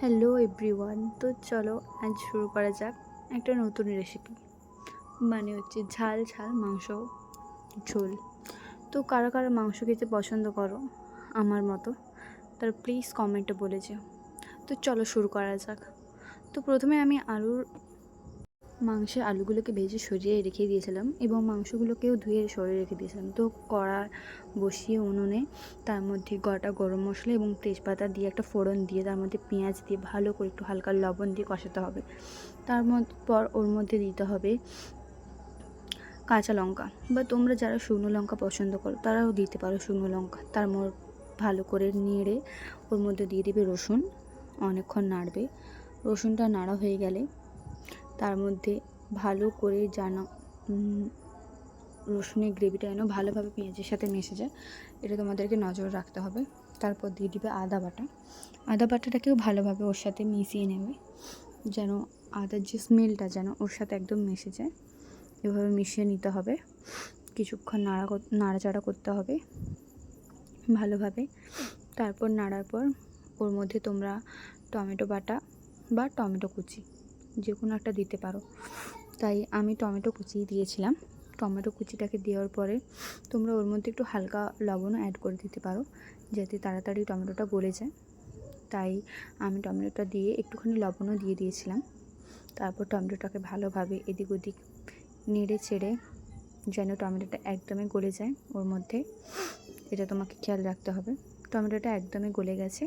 Hello everyone, তো চলো আজ শুরু করা যাক একটা নতুন রেসিপি। মানে হচ্ছে ঝাল ঝাল মাংস ঝোল। তো কারা কারা মাংস খেতে পছন্দ করো আমার মতো, তার প্লিজ কমেন্টে বলে যেও। তো চলো শুরু করা যাক। তো প্রথমে আমি মাংসের আলুগুলোকে ভেজে সরিয়ে রেখে দিয়েছিলাম এবং মাংসগুলোকেও ধুয়ে সরিয়ে রেখে দিয়েছিলাম। তো কড়া বসিয়ে উনুনে তার মধ্যে গোটা গরম মশলা এবং তেজপাতা দিয়ে একটা ফোড়ন দিয়ে তার মধ্যে পেঁয়াজ দিয়ে ভালো করে একটু হালকা লবণ দিয়ে কষাতে হবে। তার পর ওর মধ্যে দিতে হবে কাঁচা লঙ্কা, বা তোমরা যারা শুকনো লঙ্কা পছন্দ করো তারাও দিতে পারো শুকনো লঙ্কা। ভালো করে নেড়ে ওর মধ্যে দিয়ে দেবে রসুন, অনেকক্ষণ নাড়বে। রসুনটা নাড়া হয়ে গেলে তার মধ্যে ভালো করে রসুনের গ্রেভিটা যেন ভালোভাবে পেঁয়াজের সাথে মিশে যায়, এটা তোমাদেরকে নজর রাখতে হবে। তারপর দিয়ে দিবে আদা বাটাটাকেও ভালোভাবে ওর সাথে মিশিয়ে নেবে, যেন আদার যে স্মেলটা যেন ওর সাথে একদম মিশে যায়। এভাবে মিশিয়ে নিতে হবে, কিছুক্ষণ নাড়াচাড়া করতে হবে ভালোভাবে। তারপর নাড়ার পর ওর মধ্যে তোমরা টমেটো বাটা বা টমেটো কুচি যে কোনো একটা দিতে পারো। তাই আমি টমেটো কুচি দিয়েছিলাম। টমেটো কুচিটাকে দেওয়ার পরে তোমরা ওর মধ্যে একটু হালকা লবণও অ্যাড করে দিতে পারো, যাতে তাড়াতাড়ি টমেটোটা গলে যায়। তাই আমি টমেটোটা দিয়ে একটুখানি লবণও দিয়ে দিয়েছিলাম। তারপর টমেটোটাকে ভালোভাবে এদিক ওদিক নেড়ে চেড়ে যেন টমেটোটা একদমই গলে যায় ওর মধ্যে, এটা তোমাকে খেয়াল রাখতে হবে। টমেটোটা একদমই গলে গেছে,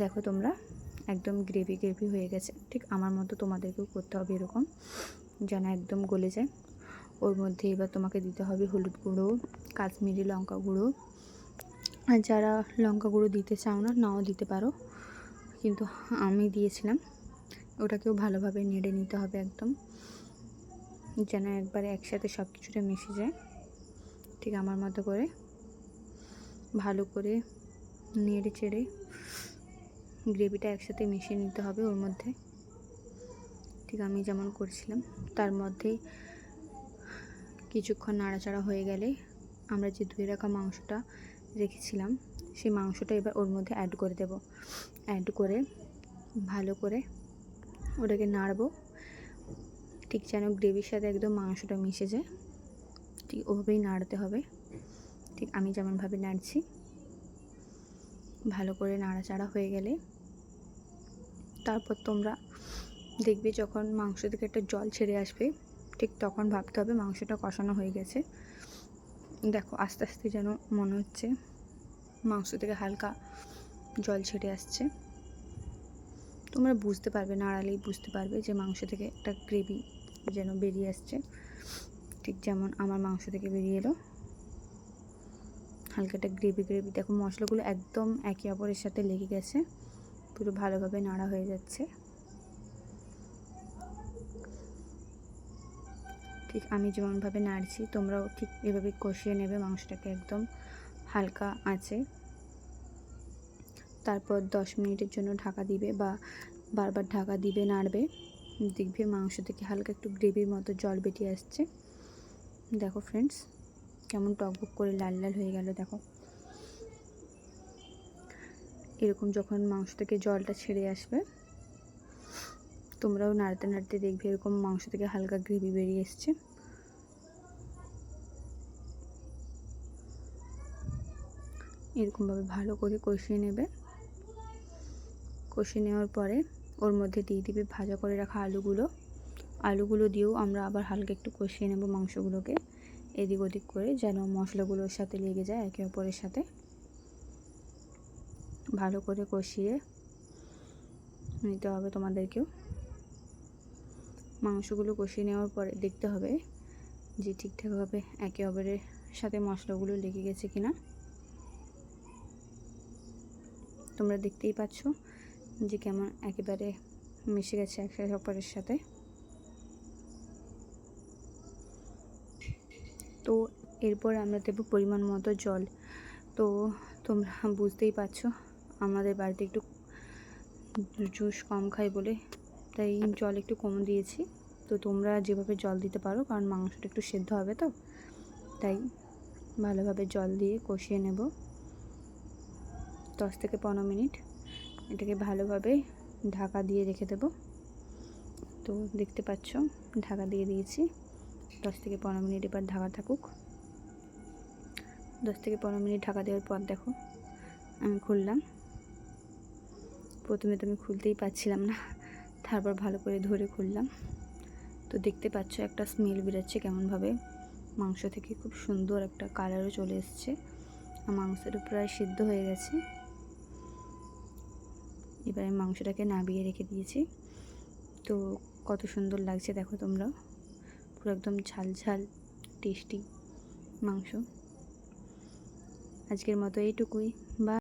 দেখো তোমরা একদম গ্রেভি গ্রেভি হয়ে গেছে। ঠিক আমার মতো তোমাদেরকেও করতে হবে এরকম, যেন একদম গলে যায়। ওর মধ্যে এবার তোমাকে দিতে হবে হলুদ গুঁড়ো, কাশ্মীরি লঙ্কা গুঁড়ো। আর যারা লঙ্কা গুঁড়ো দিতে চাও না, নাও দিতে পারো, কিন্তু আমি দিয়েছিলাম। ওটাকেও ভালোভাবে নেড়ে নিতে হবে একদম, যেন একবারে একসাথে সব কিছুটা মিশে যায়। ঠিক আমার মতো করে ভালো করে নেড়ে চেড়ে গ্রেভিটা একসাথে মিশিয়ে নিতে হবে ওর মধ্যে, ঠিক আমি যেমন করছিলাম। তার মধ্যে কিছুক্ষণ নাড়াচাড়া হয়ে গেলে আমরা যে ধুয়ে রাখা মাংসটা রেখেছিলাম সেই মাংসটা এবার ওর মধ্যে অ্যাড করে দেব। অ্যাড করে ভালো করে ওটাকে নাড়বো, ঠিক যেন গ্রেভির সাথে একদম মাংসটা মিশে যায়। ঠিক ওভাবেই নাড়তে হবে, ঠিক আমি যেমনভাবে নাড়ছি। ভালো করে নাড়াচাড়া হয়ে গেলে তারপর তোমরা দেখবে যখন মাংস থেকে একটা জল ছেড়ে আসবে, ঠিক তখন ভাবতে হবে মাংসটা কষানো হয়ে গেছে। দেখো আস্তে আস্তে যেন মনে হচ্ছে মাংস থেকে হালকা জল ছেড়ে আসছে। তোমরা বুঝতে পারবে, নাড়ালেই বুঝতে পারবে যে মাংস থেকে একটা গ্রেভি যেন বেরিয়ে আসছে, ঠিক যেমন আমার মাংস থেকে বেরিয়ে এলো হালকা একটা গ্রেভি গ্রেভি। দেখো মশলাগুলো একদম একে অপরের সাথে লেগে গেছে, পুরো ভালোভাবে নাড়া হয়ে যাচ্ছে। ঠিক আমি যেমনভাবে নাড়ছি তোমরাও ঠিক এভাবে কষিয়ে নেবে মাংসটাকে একদম হালকা আঁচে। তারপর 10 মিনিটের জন্য ঢাকা দিবে, বা বারবার ঢাকা দিবে, নাড়বে। দেখবে মাংস থেকে হালকা একটু গ্রেভির মতো জল বেরিয়ে আসছে। দেখো ফ্রেন্ডস, কেমন টকবক করে লাল লাল হয়ে গেল। দেখো এরকম যখন মাংস থেকে জলটা ছেড়ে আসবে তোমরাও নাড়তে নাড়তে দেখবে এরকম মাংস থেকে হালকা গ্রেভি বেরিয়ে এসছে। এরকমভাবে ভালো করে কষিয়ে নেবে। কষিয়ে নেওয়ার পরে ওর মধ্যে দিয়ে দিবে ভাজা করে রাখা আলুগুলো দিয়েও আমরা আবার হালকা একটু কষিয়ে নেব মাংসগুলোকে, এদিক ওদিক করে যেন মশলাগুলোর সাথে লেগে যায় একে অপরের সাথে। ভালো করে কষিয়ে নিতে হবে তোমাদেরকেও। মাংসগুলো কষিয়ে নেওয়ার পরে দেখতে হবে যে ঠিকঠাকভাবে একে অপরের সাথে মশলাগুলো লেগে গেছে কিনা। তোমরা দেখতেই পাচ্ছ যে কেমন একেবারে মিশে গেছে একে অপরের সাথে। তো এরপর আমরা দেব পরিমাণ মতো জল। তো তোমরা বুঝতেই পারছো আমাদের বাড়িতে একটু জুস কম খাই বলে তাই জল একটু কম দিয়েছি। তো তোমরা যেভাবে জল দিতে পারো, কারণ মাংসটা একটু সেদ্ধ হবে, তো তাই ভালোভাবে জল দিয়ে কষিয়ে নেব 10 থেকে 15 মিনিট। এটাকে ভালোভাবে ঢাকা দিয়ে রেখে দেব। তো দেখতে পাচ্ছ ঢাকা দিয়ে দিয়েছি। 10 থেকে 15 মিনিট এবার ঢাকা থাকুক। 10 থেকে 15 মিনিট ঢাকা দেওয়ার পর দেখো আমি খুললাম। প্রথমে তো আমি খুলতেই পারছিলাম না, তারপর ভালো করে ধরে খুললাম। তো দেখতে পাচ্ছ একটা স্মেল বেরোচ্ছে কেমনভাবে মাংস থেকে, খুব সুন্দর একটা কালারও চলে এসছে। আর মাংসটা প্রায় সিদ্ধ হয়ে গেছে। এবার আমি মাংসটাকে নামিয়ে রেখে দিয়েছি। তো কত সুন্দর লাগছে দেখো তোমরা, পুরো একদম ঝাল ঝাল টেস্টি মাংস। আজকের মতো এইটুকুই। বা